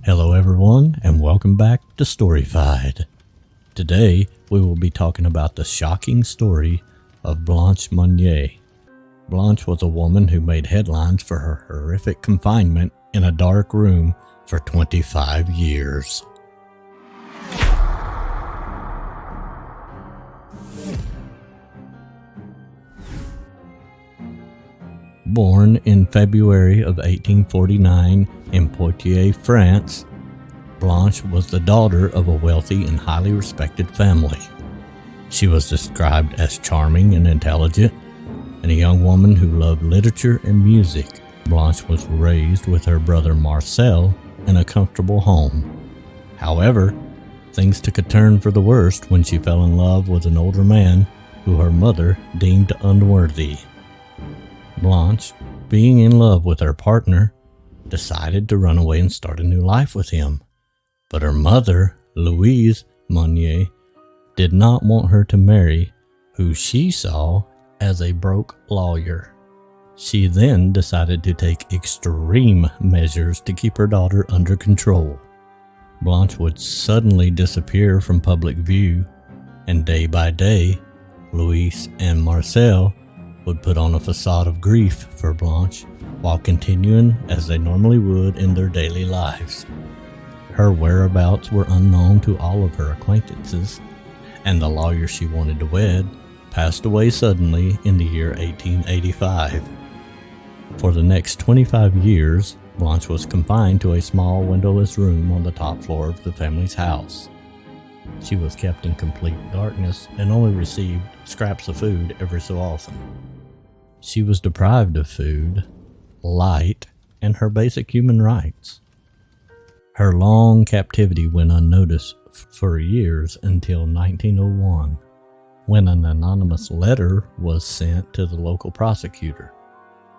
Hello everyone, and welcome back to Storifide. Today, we will be talking about the shocking story of Blanche Monnier. Blanche was a woman who made headlines for her horrific confinement in a dark room for 25 years. Born in February of 1849 in Poitiers, France, Blanche was the daughter of a wealthy and highly respected family. She was described as charming and intelligent, and a young woman who loved literature and music. Blanche was raised with her brother Marcel in a comfortable home. However, things took a turn for the worst when she fell in love with an older man who her mother deemed unworthy. Blanche, being in love with her partner, decided to run away and start a new life with him. But her mother, Louise Monnier, did not want her to marry who she saw as a broke lawyer. She then decided to take extreme measures to keep her daughter under control. Blanche would suddenly disappear from public view, and day by day, Louise and Marcel would put on a facade of grief for Blanche while continuing as they normally would in their daily lives. Her whereabouts were unknown to all of her acquaintances, and the lawyer she wanted to wed passed away suddenly in the year 1885. For the next 25 years, Blanche was confined to a small windowless room on the top floor of the family's house. She was kept in complete darkness and only received scraps of food every so often. She was deprived of food, light, and her basic human rights. Her long captivity went unnoticed for years until 1901, when an anonymous letter was sent to the local prosecutor,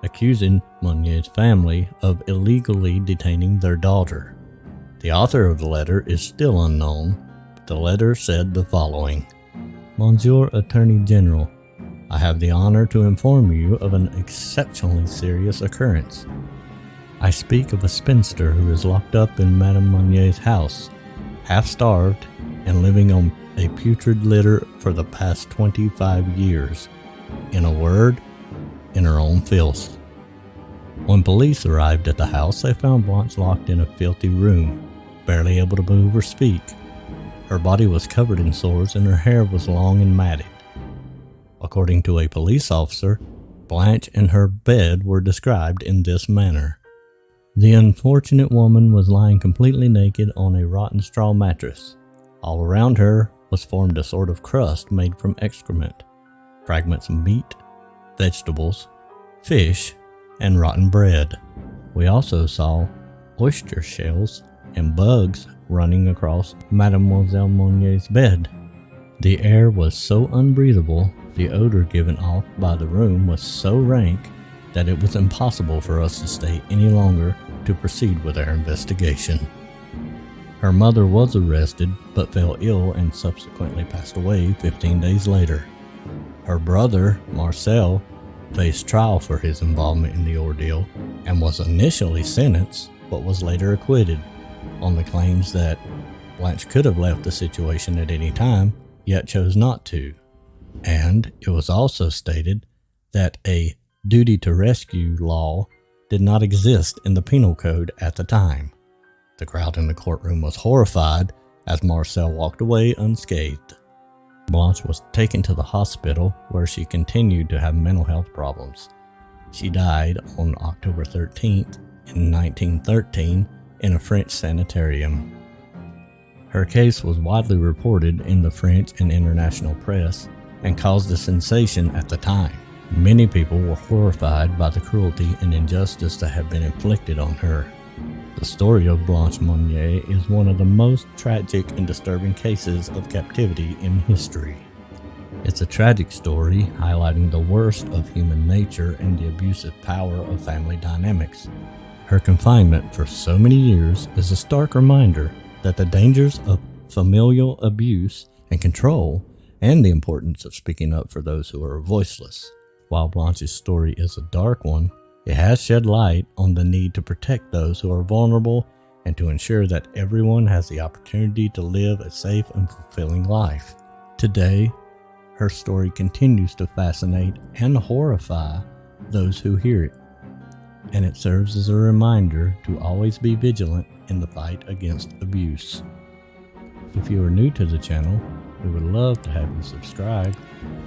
accusing Monnier's family of illegally detaining their daughter. The author of the letter is still unknown, but the letter said the following: "Monsieur Attorney General, I have the honor to inform you of an exceptionally serious occurrence. I speak of a spinster who is locked up in Madame Monnier's house, half-starved and living on a putrid litter for the past 25 years. In a word, in her own filth." When police arrived at the house, they found Blanche locked in a filthy room, barely able to move or speak. Her body was covered in sores and her hair was long and matted. According to a police officer, Blanche and her bed were described in this manner: "The unfortunate woman was lying completely naked on a rotten straw mattress. All around her was formed a sort of crust made from excrement, fragments of meat, vegetables, fish, and rotten bread. We also saw oyster shells and bugs running across Mademoiselle Monnier's bed. The air was so unbreathable, the odor given off by the room was so rank that it was impossible for us to stay any longer to proceed with our investigation." Her mother was arrested but fell ill and subsequently passed away 15 days later. Her brother, Marcel, faced trial for his involvement in the ordeal and was initially sentenced but was later acquitted on the claims that Blanche could have left the situation at any time, yet chose not to. And it was also stated that a duty to rescue law did not exist in the penal code at the time. The crowd in the courtroom was horrified as Marcel walked away unscathed. Blanche was taken to the hospital where she continued to have mental health problems. She died on October 13th in 1913 in a French sanitarium. Her case was widely reported in the French and international press and caused a sensation at the time. Many people were horrified by the cruelty and injustice that had been inflicted on her. The story of Blanche Monnier is one of the most tragic and disturbing cases of captivity in history. It's a tragic story highlighting the worst of human nature and the abusive power of family dynamics. Her confinement for so many years is a stark reminder that the dangers of familial abuse and control, and the importance of speaking up for those who are voiceless. While Blanche's story is a dark one, it has shed light on the need to protect those who are vulnerable and to ensure that everyone has the opportunity to live a safe and fulfilling life. Today, her story continues to fascinate and horrify those who hear it, and it serves as a reminder to always be vigilant in the fight against abuse. If you are new to the channel, we would love to have you subscribe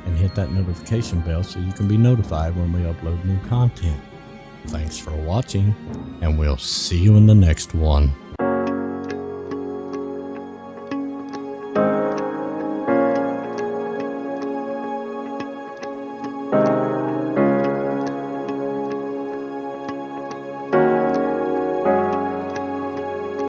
and hit that notification bell so you can be notified when we upload new content. Thanks for watching, and we'll see you in the next one.